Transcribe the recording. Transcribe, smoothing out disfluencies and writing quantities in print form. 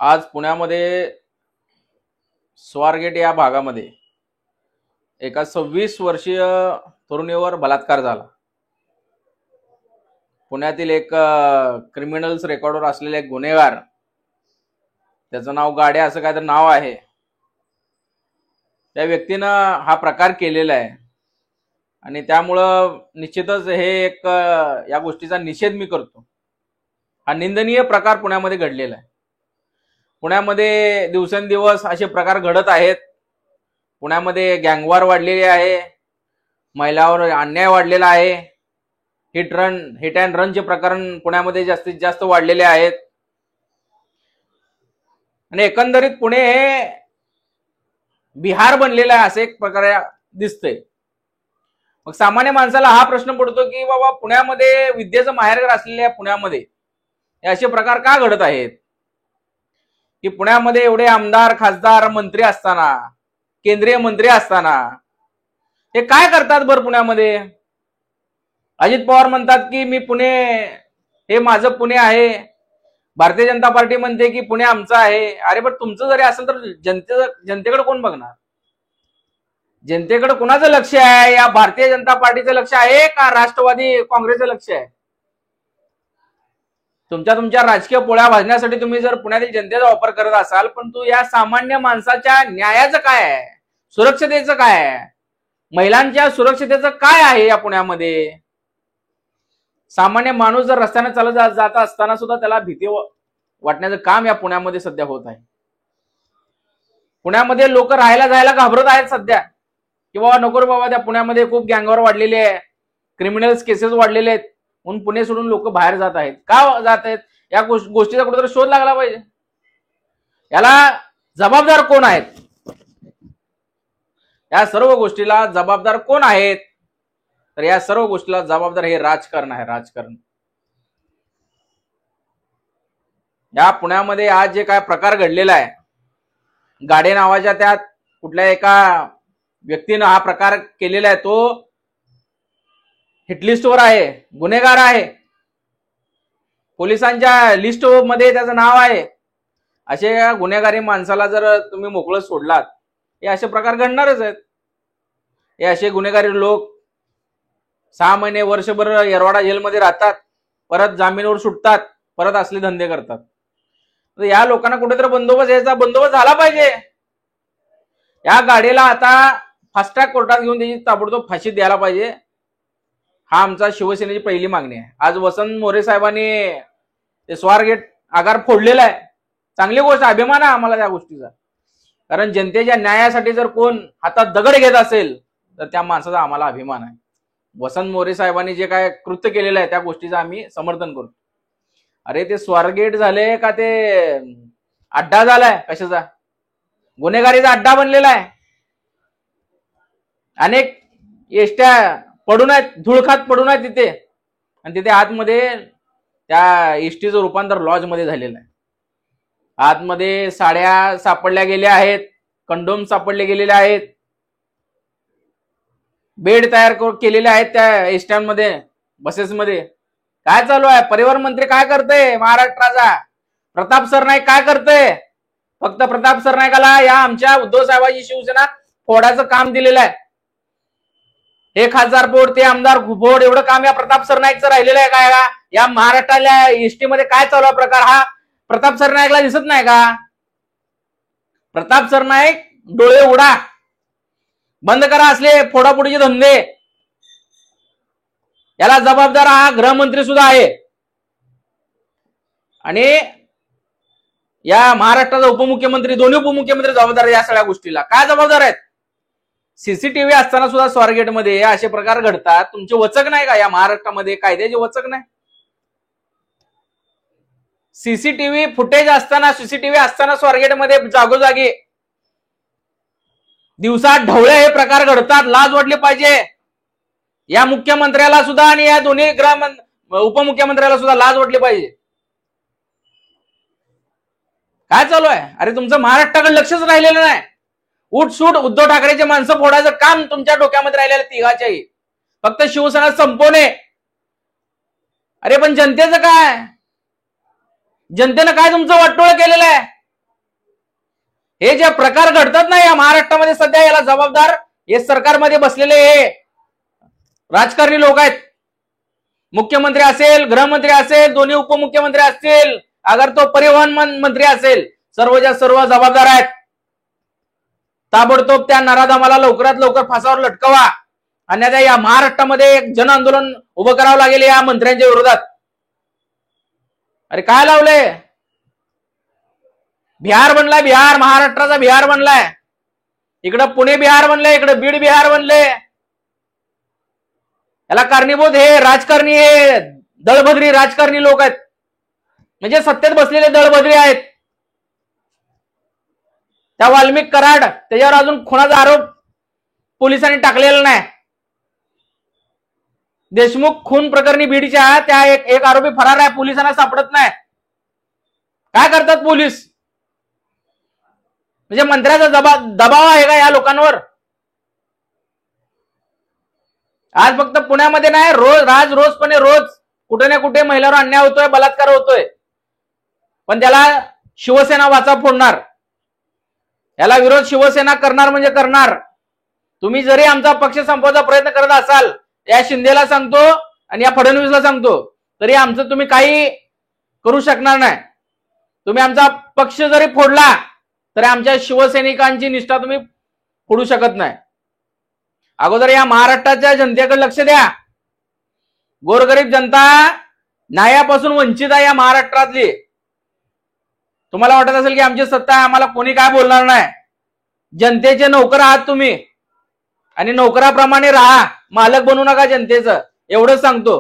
आज पुण्यामध्ये स्वारगेट या भागामध्ये एका 26 वर्षीय तरुणीवर बलात्कार झाला। पुण्यातील एक क्रिमिनल्स रेकॉर्डवर असलेले एक गुन्हेगार, त्याचं नाव गाड्या असं काहीतरी नाव आहे, त्या व्यक्तीनं हा प्रकार केलेला आहे आणि त्यामुळं निश्चितच हे एक या गोष्टीचा निषेध मी करतो। हा निंदनीय प्रकार पुण्यामध्ये घडलेला आहे। पुण्यामध्ये दिवसेंदिवस असे प्रकार घडत आहेत। पुण्यामध्ये गँगवॉर वाढलेली आहे, महिलांवर अन्याय वाढलेला आहे, हिट अँड रनचे प्रकरण पुण्यामध्ये जास्तीत जास्त वाढलेले आहेत आणि एकंदरीत पुणे हे बिहार बनलेलं आहे असे एक प्रकारे दिसतंय। मग सामान्य माणसाला हा प्रश्न पडतो की बाबा पुण्यामध्ये विद्येचं माहेरघर असलेल्या पुण्यामध्ये हे असे प्रकार का घडत आहेत? की पुण्यामध्ये एवढे आमदार, खासदार, मंत्री असताना, केंद्रीय मंत्री असताना हे काय करतात बरं पुण्यामध्ये? अजित पवार म्हणतात की मी पुणे, हे माझं पुणे आहे। भारतीय जनता पार्टी म्हणते की पुणे आमचं आहे। अरे पण तुमचं जरी असेल तर जनतेकडे कोण बघणार? जनतेकडे कोणाचं लक्ष आहे? या भारतीय जनता पार्टीचं लक्ष आहे का राष्ट्रवादी काँग्रेसचं लक्ष आहे? तुमच्या राजकीय पोळ्या भाजण्यासाठी तुम्ही जर पुण्यातील जनतेचा वापर करत असाल, पण तू या सामान्य माणसाच्या न्यायाचं काय आहे? सुरक्षतेचं काय आहे? महिलांच्या सुरक्षतेचं काय आहे या पुण्यामध्ये? सामान्य माणूस जर रस्त्याने चालत जात असताना सुद्धा त्याला भीती वाटण्याचं काम या पुण्यामध्ये सध्या होत आहे। पुण्यामध्ये लोक राहायला जायला घाबरत आहेत सध्या की बाबा नको रे बाबा, त्या पुण्यामध्ये खूप गँगवॉर वाढलेले आहे, क्रिमिनल्स केसेस वाढलेले आहेत म्हणून पुणे सोडून लोक बाहेर जात आहेत। का जात आहेत? या गोष्टीचा कुठेतरी शोध लागला पाहिजे। याला जबाबदार कोण आहेत? या सर्व गोष्टीला जबाबदार कोण आहेत? तर या सर्व गोष्टीला जबाबदार हे राजकारण आहे, राजकारण। या पुण्यामध्ये आज जे काय प्रकार घडलेला आहे, गाडे नावाच्या त्या कुठल्या एका व्यक्तीनं हा प्रकार केलेला आहे, तो हिटलिस्टवर आहे, गुन्हेगार आहे, पोलिसांच्या लिस्ट मध्ये त्याचं नाव आहे। असे गुन्हेगारी माणसाला जर तुम्ही मोकळं सोडलात, हे असे प्रकार घडणारच आहेत। हे असे गुन्हेगारी लोक 6 महिने, वर्षभर येरवाडा जेलमध्ये राहतात, परत जामीनवर सुटतात, परत असले धंदे करतात। तर या लोकांना कुठेतरी बंदोबस्त झाला पाहिजे। या गाडीला आता फास्ट ट्रॅक कोर्टात घेऊन त्याची ताबडतोब फाशी द्यायला पाहिजे। हा आमचा शिवसेनेची पहिली मागणी आहे। आज वसंत मोरे साहेबांनी ते स्वारगेट आगार फोडलेला आहे, चांगली गोष्ट, अभिमान आहे आम्हाला त्या गोष्टीचा। कारण जनतेच्या न्यायासाठी जर कोण हातात दगड घेत असेल तर त्या माणसाचा आम्हाला अभिमान आहे। वसंत मोरे साहेबांनी जे काय कृत्य केलेलं आहे त्या गोष्टीचं आम्ही समर्थन करतो। अरे ते स्वारगेट झाले का ते अड्डा झालाय कशाचा? गुन्हेगारीचा अड्डा बनलेला आहे। अनेक एसट्या पडून आहेत, धुळखात पडून आहेत तिथे, आणि तिथे आतमध्ये त्या एसटीचं रूपांतर लॉज मध्ये झालेलं आहे। आतमध्ये साड्या सापडल्या गेल्या आहेत, कंडोम सापडले गेलेले आहेत, बेड तयार केलेले आहेत त्या एसट्यांमध्ये, बसेसमध्ये। काय चालू आहे? परिवहन मंत्री काय करतोय महाराष्ट्राचा? प्रताप सरनाईक काय करतोय? फक्त प्रताप सरनाईकाला या आमच्या उद्धव साहेबांची शिवसेना फोडाचं काम दिलेलं आहे। हे खासदार फोड, ते आमदार फोड, एवढं काम या प्रताप सरनाईकचं राहिलेलं आहे काय का? या महाराष्ट्राला एसटी मध्ये काय चालू आहे प्रकार, हा प्रताप सरनाईकला दिसत नाही का? प्रताप सरनाईक डोळे उडा, बंद करा असले फोडाफोडीचे धंदे। याला जबाबदार हा गृहमंत्री सुद्धा आहे आणि या महाराष्ट्राचा उपमुख्यमंत्री, दोन्ही उपमुख्यमंत्री जबाबदार या सगळ्या गोष्टीला। काय जबाबदार आहेत? सीसीटीव्ही असताना सुद्धा स्वारगेटमध्ये असे प्रकार घडतात, तुमचे वचक नाही का? या महाराष्ट्रामध्ये कायद्याचे वचक नाही? सीसीटीव्ही फुटेज असताना, सीसीटीव्ही असताना स्वारगेटमध्ये जागोजागी दिवसा ढवळे हे प्रकार घडतात। लाज वाटली पाहिजे या मुख्यमंत्र्याला सुद्धा आणि या दोन्ही उपमुख्यमंत्र्याला सुद्धा लाज वाटली पाहिजे। काय चालू आहे? अरे तुमचं महाराष्ट्राकडे लक्षच राहिलेलं नाही। उठसूट उद्धव ठाकरेचे माणसं फोडायचं काम तुमच्या डोक्यामध्ये राहिलेलं तिघाच्याही, फक्त शिवसेना संपवणे। अरे पण जनतेचं काय? जनतेनं काय तुमचं वाटोळं केलेलं आहे? हे जे प्रकार घडतात ना या महाराष्ट्रामध्ये सध्या, याला जबाबदार हे सरकारमध्ये बसलेले हे राजकारणी लोक आहेत. मुख्यमंत्री असेल, गृहमंत्री असेल, दोन्ही उपमुख्यमंत्री असतील, अगर तो परिवहन मंत्री असेल, सर्वच्या सर्व जबाबदार आहेत. ताबडतोब त्या नराधमाला लवकरात लवकर फासावर लटकवा, अन्यथा या महाराष्ट्रामध्ये एक जन आंदोलन उभं करावं लागेल या मंत्र्यांच्या विरोधात. अरे काय लावलंय? बिहार बनलाय, बिहार महाराष्ट्राचा बिहार बनलाय. इकडं पुणे बिहार बनलंय, इकडं बीड बिहार बनले. याला कारणीभूत हे राजकारणी, हे दळभद्री राजकारणी लोक आहेत. म्हणजे सत्तेत बसलेले दळभद्री आहेत. त्या वाल्मिक कराड त्याच्यावर अजून खुनाचा आरोप पोलिसांनी टाकलेला नाही. देशमुख खून प्रकरणी बीडच्या त्या एक आरोपी फरार आहे, पोलिसांना सापडत नाही. काय करतात पोलीस? म्हणजे मंत्र्याचा दबाव आहे का या लोकांवर? आज फक्त पुण्यामध्ये नाही, रोजपणे कुठे ना कुठे महिलांवर अन्याय होतोय, बलात्कार होतोय. पण त्याला शिवसेना वाचा फोडणार, याला विरोध शिवसेना करणार म्हणजे करणार. तुम्ही जरी आमचा पक्ष संपवायचा प्रयत्न करत असाल, या शिंदेला सांगतो आणि या फडणवीसला सांगतो, तरी आमचं तुम्ही काही करू शकणार नाही. तुम्ही आमचा पक्ष जरी फोडला तरी आमच्या शिवसैनिकांची निष्ठा तुम्ही फोडू शकत नाही. अगोदर या महाराष्ट्राच्या जनतेकडे लक्ष द्या. गोरगरीब जनता न्यायापासून वंचित आहे या महाराष्ट्रातली. तुम्हाला वाटत असेल की आमची सत्ता आहे, आम्हाला कोणी काय बोलणार नाही. जनतेचे नोकर आहात तुम्ही आणि नोकराप्रमाणे राहा, मालक बनू नका जनतेचं, एवढंच सांगतो.